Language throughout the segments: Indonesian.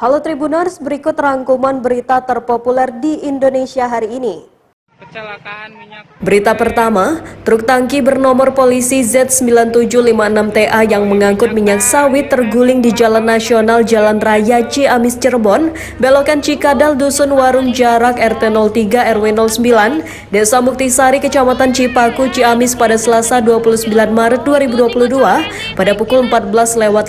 Halo Tribuners, berikut rangkuman berita terpopuler di Indonesia hari ini. Kecelakaan minyak. Berita pertama, truk tangki bernomor polisi Z9756TA yang mengangkut minyak sawit terguling di Jalan Nasional Jalan Raya Ciamis Cirebon, belokan Cikadal Dusun Warung Jarak RT 03 RW 09, Desa Muktisari, Kecamatan Cipaku, Ciamis pada Selasa 29 Maret 2022 pada pukul 14.15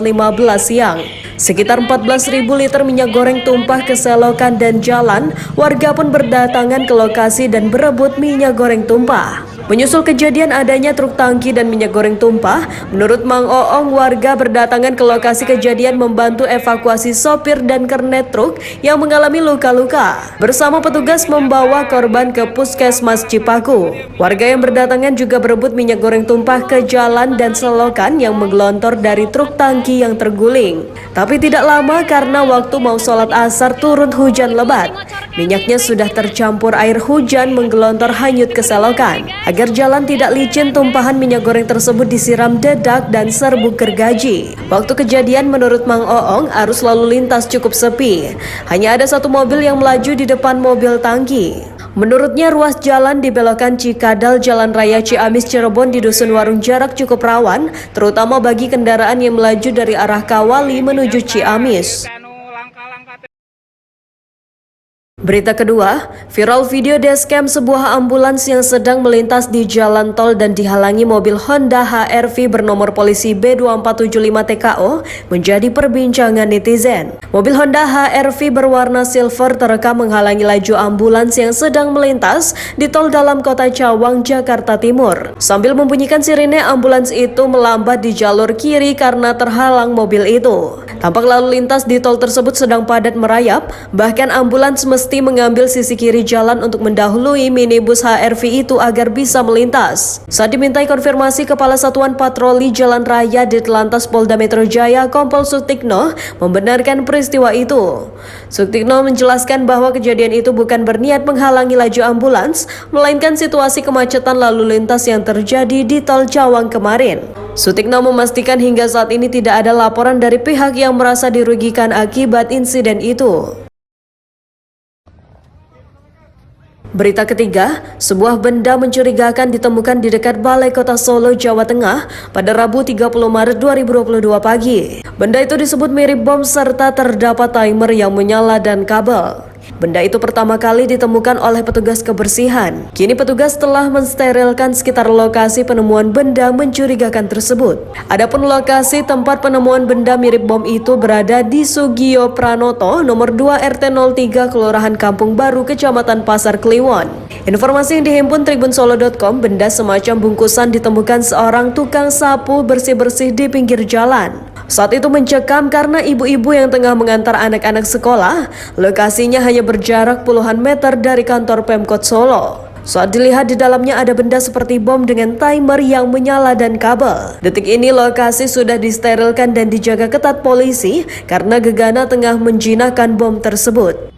siang. Sekitar 14.000 liter minyak goreng tumpah ke selokan dan jalan, warga pun berdatangan ke lokasi dan berebut minyak goreng tumpah. Menyusul kejadian adanya truk tangki dan minyak goreng tumpah, menurut Mang Oong, warga berdatangan ke lokasi kejadian membantu evakuasi sopir dan kernet truk yang mengalami luka-luka. Bersama petugas membawa korban ke Puskesmas Cipaku. Warga yang berdatangan juga berebut minyak goreng tumpah ke jalan dan selokan yang menggelontor dari truk tangki yang terguling. Tapi tidak lama karena waktu mau sholat asar turun hujan lebat. Minyaknya sudah tercampur air hujan menggelontor hanyut ke selokan. Agar jalan tidak licin, tumpahan minyak goreng tersebut disiram dedak dan serbuk gergaji. Waktu kejadian menurut Mang Oong, arus lalu lintas cukup sepi. Hanya ada satu mobil yang melaju di depan mobil tangki. Menurutnya ruas jalan di belokan Cikadal Jalan Raya Ciamis Cirebon di Dusun Warung Jarak cukup rawan, terutama bagi kendaraan yang melaju dari arah Kawali menuju Ciamis. Berita kedua, viral video dashcam sebuah ambulans yang sedang melintas di jalan tol dan dihalangi mobil Honda HR-V bernomor polisi B2475TKO menjadi perbincangan netizen. Mobil Honda HR-V berwarna silver terekam menghalangi laju ambulans yang sedang melintas di tol dalam kota Cawang, Jakarta Timur. Sambil membunyikan sirine, ambulans itu melambat di jalur kiri karena terhalang mobil itu. Tampak lalu lintas di tol tersebut sedang padat merayap, bahkan ambulans mesti mengambil sisi kiri jalan untuk mendahului minibus HR-V itu agar bisa melintas. Saat dimintai konfirmasi, Kepala Satuan Patroli Jalan Raya Ditlantas Polda Metro Jaya Kompol Sutikno membenarkan peristiwa itu. Sutikno menjelaskan bahwa kejadian itu bukan berniat menghalangi laju ambulans, melainkan situasi kemacetan lalu lintas yang terjadi di tol Cawang kemarin. Sutikno memastikan hingga saat ini tidak ada laporan dari pihak yang merasa dirugikan akibat insiden itu. Berita ketiga, sebuah benda mencurigakan ditemukan di dekat Balai Kota Solo, Jawa Tengah pada Rabu 30 Maret 2022 pagi. Benda itu disebut mirip bom serta terdapat timer yang menyala dan kabel. Benda itu pertama kali ditemukan oleh petugas kebersihan. Kini petugas telah mensterilkan sekitar lokasi penemuan benda mencurigakan tersebut. Adapun lokasi tempat penemuan benda mirip bom itu berada di Sugio Pranoto, nomor 2 RT 03, Kelurahan Kampung Baru, Kecamatan Pasar Kliwon. Informasi yang dihimpun tribunsolo.com, benda semacam bungkusan ditemukan seorang tukang sapu bersih-bersih di pinggir jalan. Saat itu mencekam karena ibu-ibu yang tengah mengantar anak-anak sekolah. Lokasinya hanya berjarak puluhan meter dari kantor Pemkot Solo. Saat dilihat, di dalamnya ada benda seperti bom dengan timer yang menyala dan kabel. Detik ini lokasi sudah disterilkan dan dijaga ketat polisi karena gegana tengah menjinakkan bom tersebut.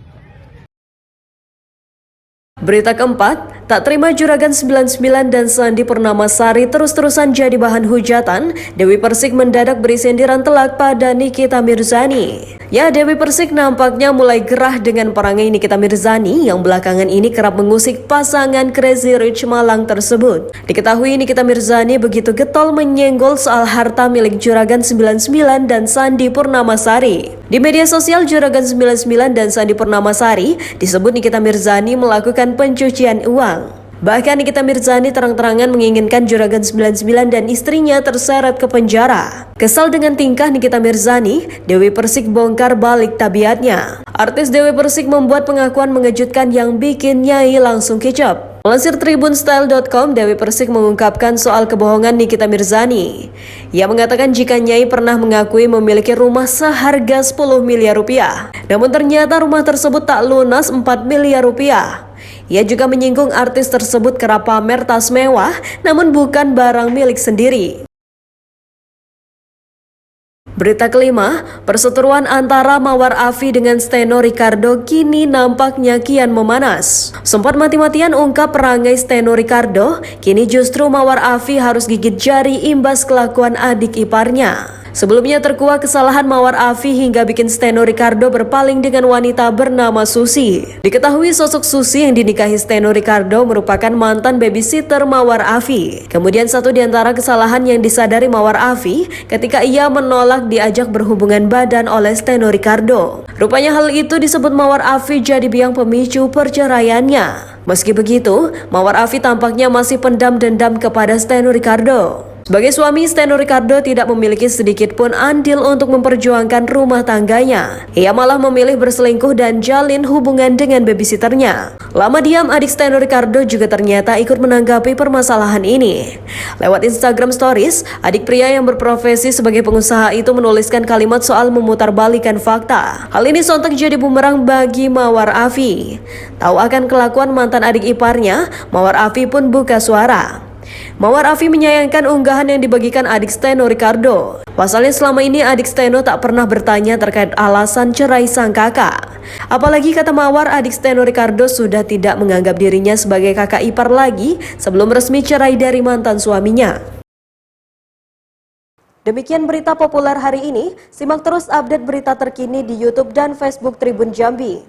Berita keempat, tak terima Juragan 99 dan Sandi Purnamasari terus-terusan jadi bahan hujatan, Dewi Persik mendadak beri sindiran telak pada Nikita Mirzani. Ya, Dewi Persik nampaknya mulai gerah dengan perangai Nikita Mirzani yang belakangan ini kerap mengusik pasangan Crazy Rich Malang tersebut. Diketahui Nikita Mirzani begitu getol menyenggol soal harta milik Juragan 99 dan Sandi Purnamasari. Di media sosial, Juragan 99 dan Sandi Purnamasari disebut Nikita Mirzani melakukan pencucian uang. Bahkan Nikita Mirzani terang-terangan menginginkan Juragan 99 dan istrinya terseret ke penjara. Kesal dengan tingkah Nikita Mirzani, Dewi Persik bongkar balik tabiatnya. Artis Dewi Persik membuat pengakuan mengejutkan yang bikin Nyai langsung kicap. Melansir tribunstyle.com, Dewi Persik mengungkapkan soal kebohongan Nikita Mirzani. Ia mengatakan jika Nyai pernah mengakui memiliki rumah seharga 10 miliar rupiah. Namun ternyata rumah tersebut tak lunas 4 miliar rupiah. Ia juga menyinggung artis tersebut kerap pamer tas mewah, namun bukan barang milik sendiri. Berita kelima, perseteruan antara Mawar Afi dengan Steno Ricardo kini nampaknya kian memanas. Sempat mati-matian ungkap perangai Steno Ricardo, kini justru Mawar Afi harus gigit jari imbas kelakuan adik iparnya. Sebelumnya terkuak kesalahan Mawar Afi hingga bikin Steno Ricardo berpaling dengan wanita bernama Susi. Diketahui sosok Susi yang dinikahi Steno Ricardo merupakan mantan babysitter Mawar Afi. Kemudian satu di antara kesalahan yang disadari Mawar Afi ketika ia menolak diajak berhubungan badan oleh Steno Ricardo. Rupanya hal itu disebut Mawar Afi jadi biang pemicu perceraiannya. Meski begitu, Mawar Afi tampaknya masih pendam dendam kepada Steno Ricardo. Sebagai suami, Steno Ricardo tidak memiliki sedikit pun andil untuk memperjuangkan rumah tangganya. Ia malah memilih berselingkuh dan jalin hubungan dengan babysitternya. Lama diam, adik Steno Ricardo juga ternyata ikut menanggapi permasalahan ini. Lewat Instagram Stories, adik pria yang berprofesi sebagai pengusaha itu menuliskan kalimat soal memutarbalikkan fakta. Hal ini sontak jadi bumerang bagi Mawar Afi. Tahu akan kelakuan mantan adik iparnya, Mawar Afi pun buka suara. Mawar Afi menyayangkan unggahan yang dibagikan adik Steno Ricardo. Pasalnya selama ini adik Steno tak pernah bertanya terkait alasan cerai sang kakak. Apalagi kata Mawar, adik Steno Ricardo sudah tidak menganggap dirinya sebagai kakak ipar lagi sebelum resmi cerai dari mantan suaminya. Demikian berita populer hari ini. Simak terus update berita terkini di YouTube dan Facebook Tribun Jambi.